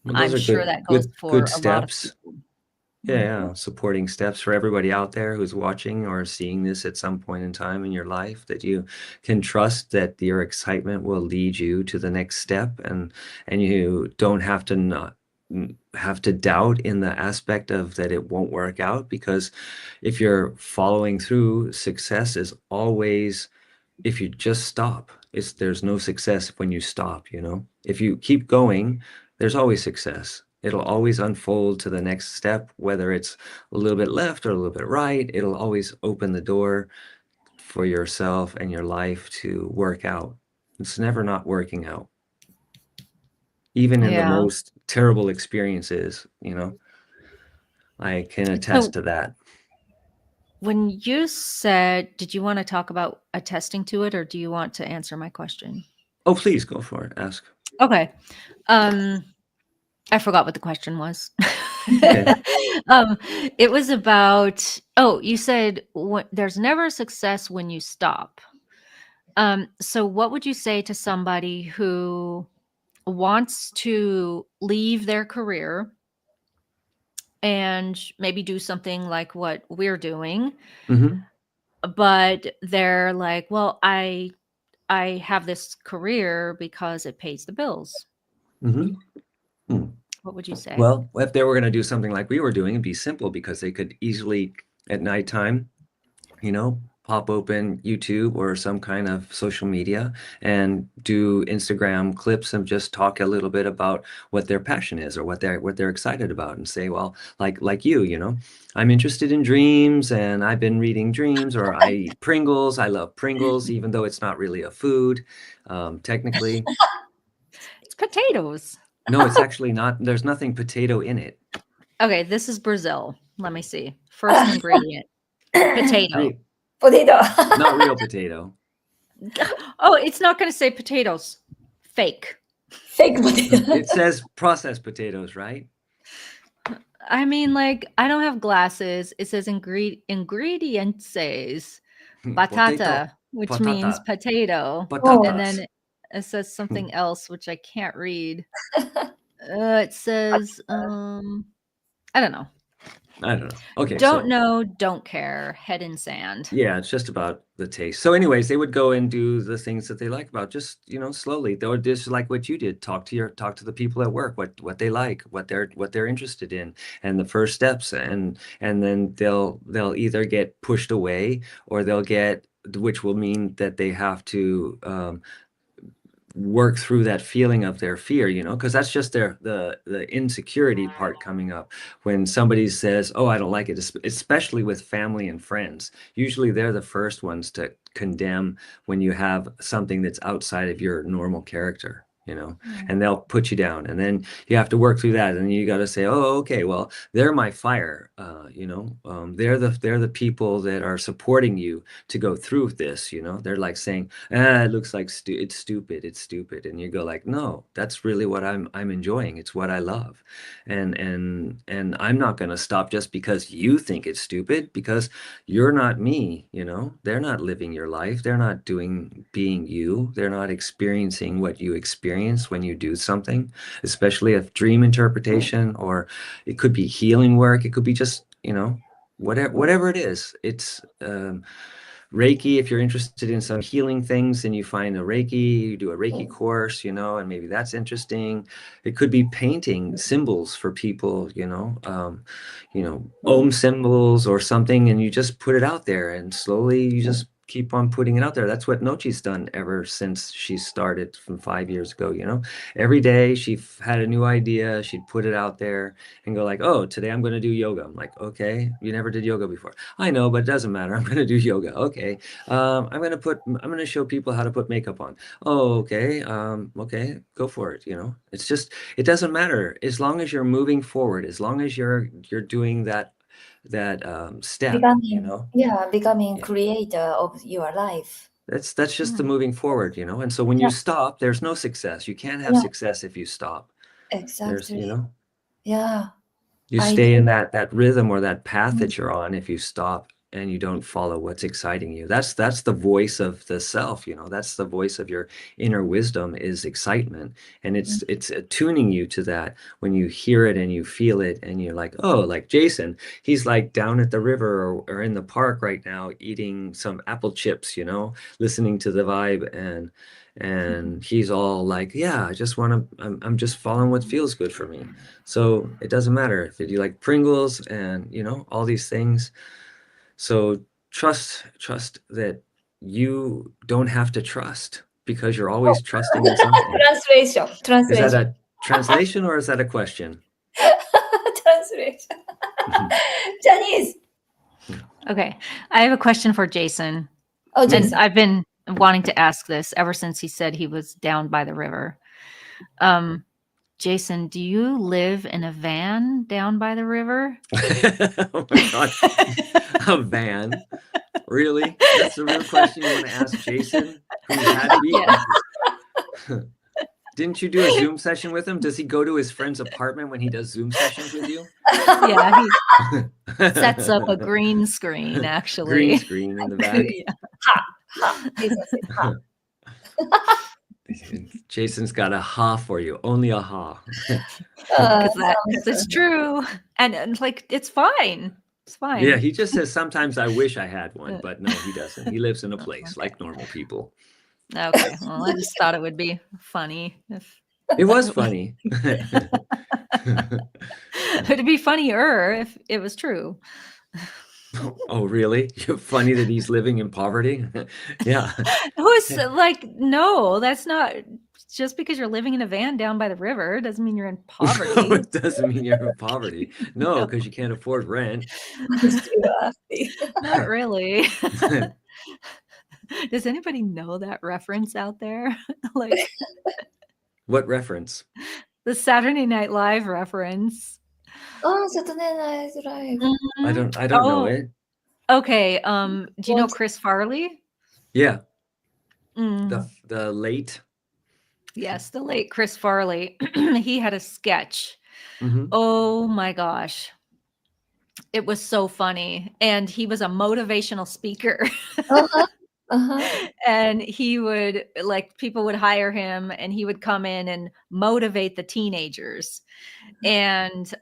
Well, those I'm are sure that goes good for a lot of steps. people. Yeah, supporting steps for everybody out there who's watching or seeing this at some point in time in your life, that you can trust that your excitement will lead you to the next step, and you don't have to not have to doubt in the aspect of that it won't work out, because if you're following through, success is always, if you just stop, there's no success when you stop, you know. If you keep going, there's always success. It'll always unfold to the next step, whether it's a little bit left or a little bit right. It'll always open the door for yourself and your life to work out. It's never not working out, even in the Yeah. most terrible experiences, you know. I can attest So to that. when you said, did you want to talk about attesting to it, or do you want to answer my question? Oh, please go for it. Ask. Okay. I forgot what the question was. Okay. It was about, you said there's never a success when you stop. So what would you say to somebody who wants to leave their career and maybe do something like what we're doing, Mm-hmm. but they're like, well, I have this career because it pays the bills. Mm-hmm. What would you say? Well, if they were going to do something like we were doing, it'd be simple, because they could easily at nighttime, you know, pop open YouTube or some kind of social media and do Instagram clips and just talk a little bit about what their passion is or what they're excited about, and say, well, like you know, I'm interested in dreams and I've been reading dreams, or I eat Pringles. I love Pringles, even though it's not really a food, technically. It's potatoes. No, it's actually not. There's nothing potato in it. Okay, this is Brazil. Let me see. First ingredient, potato. Potato. Not real potato. Oh, it's not going to say potatoes. Fake. Fake potato. It says processed potatoes, right? I mean, like, I don't have glasses. It says ingredients says batata, which means Patata. potato. Oh. And then it says something else which I can't read. It says, I don't know. I don't know. Okay, Don't so know, don't care. Head in sand. yeah, it's just about the taste. So anyways, they would go and do the things that they like about, just, slowly. They would just like what you did, talk to the people at work, what they like, what they're interested in, and the first steps, and then they'll either get pushed away, or they'll get, which will mean that they have to work through that feeling of their fear, because that's just the insecurity part coming up when somebody says, oh, I don't like it, especially with family and friends. Usually they're the first ones to condemn when you have something that's outside of your normal character, and they'll put you down, and then you have to work through that, and you got to say, oh, okay, well, they're my fire, they're the people that are supporting you to go through this, they're like saying, it looks like it's stupid, and you go like, no, that's really what I'm enjoying, it's what I love, and I'm not going to stop just because you think it's stupid, because you're not me, they're not living your life, they're not being you, they're not experiencing what you experience when you do something, especially a dream interpretation, or it could be healing work, it could be just, whatever it is. It's Reiki, if you're interested in some healing things, and you find a Reiki, you do a Reiki course, and maybe that's interesting. It could be painting symbols for people, Om symbols or something, and you just put it out there, and slowly you just keep on putting it out there. That's what NOCCI's done ever since she started from 5 years ago, Every day she had a new idea, she'd put it out there and go like, oh, today I'm going to do yoga. I'm like, okay, you never did yoga before. I know, but it doesn't matter. I'm going to do yoga. Okay. I'm going to show people how to put makeup on. Oh, okay. Okay, go for it. It's just, it doesn't matter. As long as you're moving forward, as long as you're doing that step, becoming Yeah. creator of your life. That's just the moving forward, and so when you stop, there's no success. You can't have success if you stop. There's, Exactly. Yeah. you I stay do. in that rhythm or that path that you're on. If you stop and you don't follow what's exciting you, that's the voice of the self, that's the voice of your inner wisdom, is excitement, and it's attuning you to that. When you hear it and you feel it, and you're like, oh, like Jason, he's like down at the river or in the park right now eating some apple chips, listening to the vibe, and he's all like, yeah, I'm just following what feels good for me. So it doesn't matter if you like Pringles and all these things. So trust that you don't have to trust, because you're always trusting in something. Translation. Is that a translation or is that a question? Translation. Chinese. Okay. I have a question for Jason. Oh, And Jason. I've been wanting to ask this ever since he said he was down by the river. Jason, do you live in a van down by the river? Oh my God. A van? Really? That's the real question you want to ask Jason? Who had to be? Yeah. Didn't you do a Zoom session with him? Does he go to his friend's apartment when he does Zoom sessions with you? Yeah, he sets up a green screen, actually. Green screen in the back. Ha. Jason says ha. Jason's got a ha for you. Only a ha. Because it's true. And like, it's fine. It's fine. Yeah, he just says, sometimes I wish I had one, but no, he doesn't. He lives in a place like normal people. Okay. Well, I just thought it would be funny if It was funny. it'd be funnier if it was true. Oh, really? You're funny that he's living in poverty? Yeah. Who's like, no, that's not just because you're living in a van down by the river doesn't mean you're in poverty. No, it doesn't mean you're in poverty. No, because you can't afford rent. Not really. Does anybody know that reference out there? Like, What reference? the Saturday Night Live reference. Oh, Saturday Night Live. I don't know it. Okay. Do you know Chris Farley? Yeah. Mm. The late. Yes, the late Chris Farley. He had a sketch. Mm-hmm. Oh my gosh. It was so funny. And he was a motivational speaker. Uh-huh. And he would like people would hire him and he would come in and motivate the teenagers. And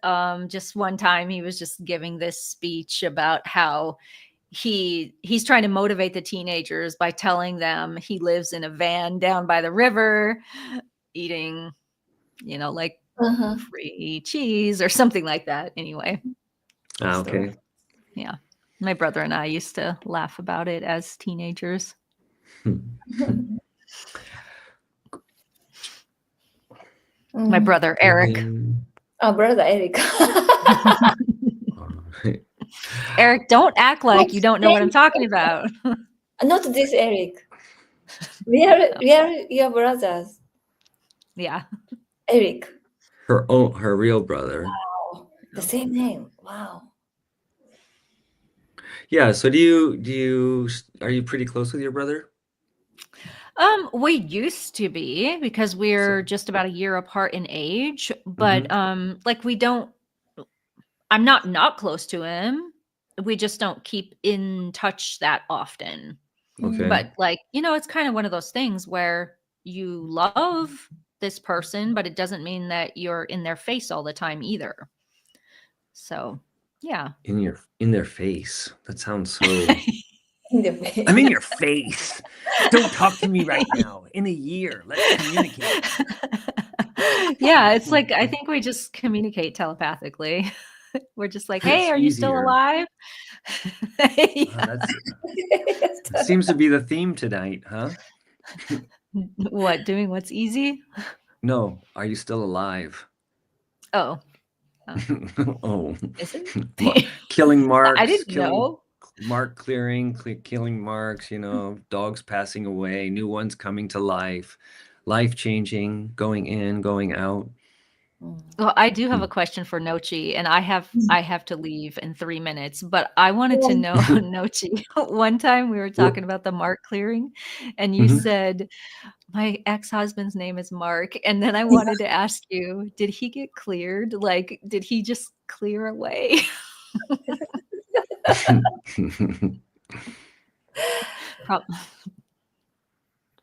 just one time he was just giving this speech about how he's trying to motivate the teenagers by telling them he lives in a van down by the river eating, like free cheese or something like that. Anyway. Okay. So, yeah. My brother and I used to laugh about it as teenagers. My brother Eric. Oh, brother Eric. Eric, don't act like you don't know what I'm talking about. Not this Eric. We are your brothers. Yeah. Eric. Her real brother. Wow. The same name. Wow. Yeah. So are you pretty close with your brother? We used to be because we're just about a year apart in age, but like I'm not close to him. We just don't keep in touch that often. Okay. But like, it's kind of one of those things where you love this person, but it doesn't mean that you're in their face all the time either. So, yeah. In their face. That sounds so In the face. I'm in your face. Don't talk to me right now. In a year, let's communicate. Yeah, it's like I think we just communicate telepathically. We're just like, hey, It's are you still easier. alive? That seems to be the theme tonight, huh? What, doing what's easy? No, are you still alive? Oh. Oh. Is it? Killing marks. I didn't know. Mark clearing, killing marks, dogs passing away, new ones coming to life changing, going in, going out. Well, I do have a question for NOCCI, and I have to leave in 3 minutes, but I wanted to know, NOCCI, one time we were talking about the mark clearing, and you said, my ex-husband's name is Mark, and then I wanted to ask you, did he get cleared? Like, did he just clear away?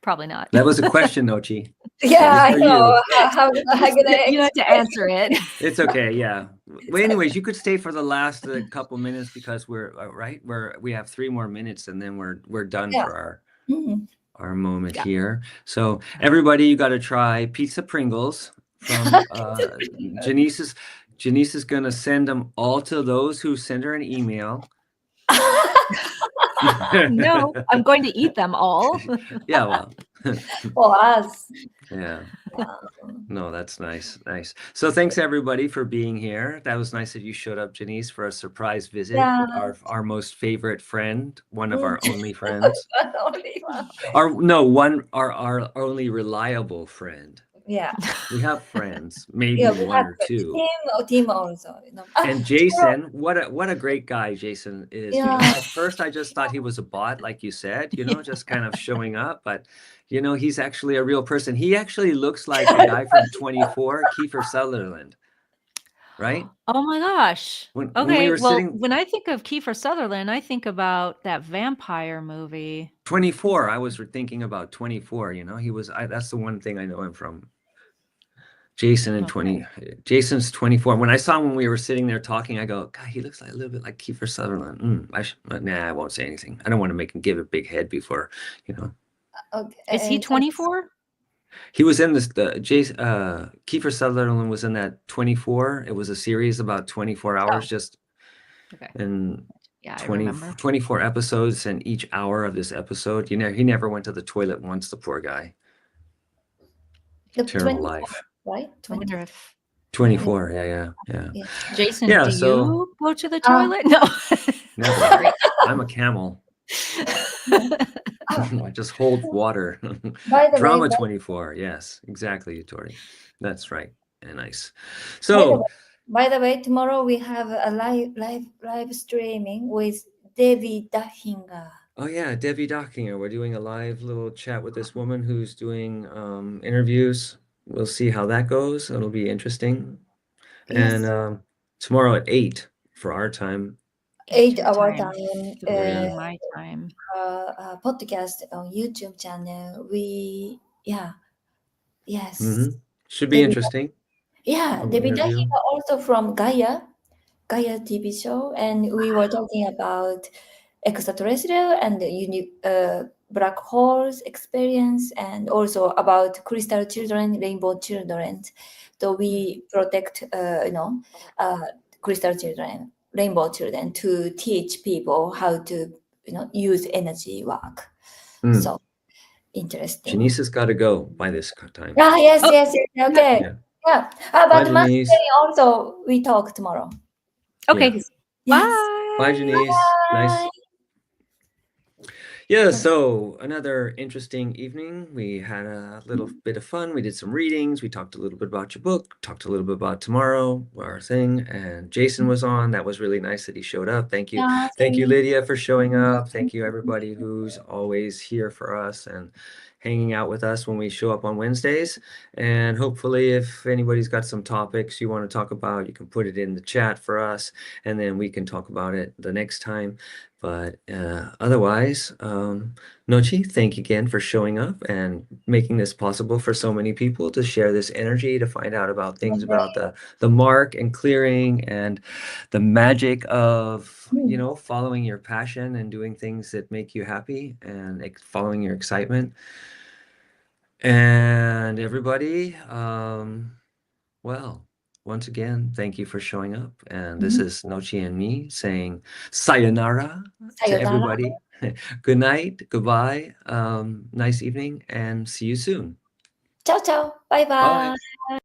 Probably not. That was a question, NOCCI. Yeah, I know. How can I? You don't have to answer it. It's okay. Yeah. Well, anyways, you could stay for the last couple minutes because we have 3 more minutes and then we're done for our moment here. So everybody, you got to try pizza Pringles from Janice. Janice is going to send them all to those who send her an email. No, I'm going to eat them all. Yeah, well. For us. Yeah. No, that's nice. Nice. So thanks everybody for being here. That was nice that you showed up, Janice, for a surprise visit. Yeah. Our most favorite friend, one of our only friends. Only one. Our only reliable friend. Yeah. We have friends, maybe Yeah, one or two. Team also. And Jason, what a great guy Jason is. Yeah. At first I just thought he was a bot, like you said, just kind of showing up, but he's actually a real person. He actually looks like the guy from 24, Kiefer Sutherland. Right? Oh my gosh. When I think of Kiefer Sutherland, I think about that vampire movie. 24. I was thinking about 24. He was. That's the one thing I know him from. Jason and 20. Jason's 24. When I saw him when we were sitting there talking, I go, God, he looks like a little bit like Kiefer Sutherland. I won't say anything. I don't want to make him give a big head before, Okay. Is he 24? He was in this. Kiefer Sutherland was in that 24. It was a series about 24 hours, and 24 episodes, and each hour of this episode, he never went to the toilet once. The poor guy. Terrible life. Right? 24. Yeah. Jason, do you go to the toilet? No. Never. I'm a camel. I just hold water. Drama 24. Yes, exactly, Tori. That's right. And nice. So, by the way, tomorrow we have a live streaming with Debbie Dachinger. Oh yeah, Debbie Dachinger. We're doing a live little chat with this woman who's doing interviews. We'll see how that goes. It'll be interesting. Yes. And tomorrow at 8 for our time. 8-hour time. time Yeah. My time. podcast on YouTube channel. Yes. Mhm. Should be David, interesting. yeah, Little David interview. Dahi also from Gaia TV show, and we were talking about extraterrestrial and black holes experience, and also about crystal children, rainbow children. So we protect, crystal children, rainbow children, to teach people how to, use energy work. Mm. So interesting. Janice has got to go by this time. Ah, yes, Oh. yes, yes. Okay. Yeah. Yeah. Bye, But Monday Janice. also we talk tomorrow. Okay. Yeah. Yes. Bye, Janice. Nice. Bye. Yeah, so another interesting evening. We had a little bit of fun. We did some readings. We talked a little bit about your book, talked a little bit about tomorrow, our thing. And Jason was on. That was really nice that he showed up. Thank you. Yeah, Thank you, thank Lydia, for showing up. Thank you, everybody who's always here for us and hanging out with us when we show up on Wednesdays. And hopefully, if anybody's got some topics you want to talk about, you can put it in the chat for us, and then we can talk about it the next time. But otherwise, NOCCI, thank you again for showing up and making this possible for so many people to share this energy, to find out about things about the mark and clearing and the magic of, following your passion and doing things that make you happy and following your excitement. And everybody, well, once again, thank you for showing up. And this is NOCCI and me saying sayonara to Sayonara. everybody. Good night, goodbye, nice evening, and see you soon. Ciao, ciao. Bye, bye. Bye.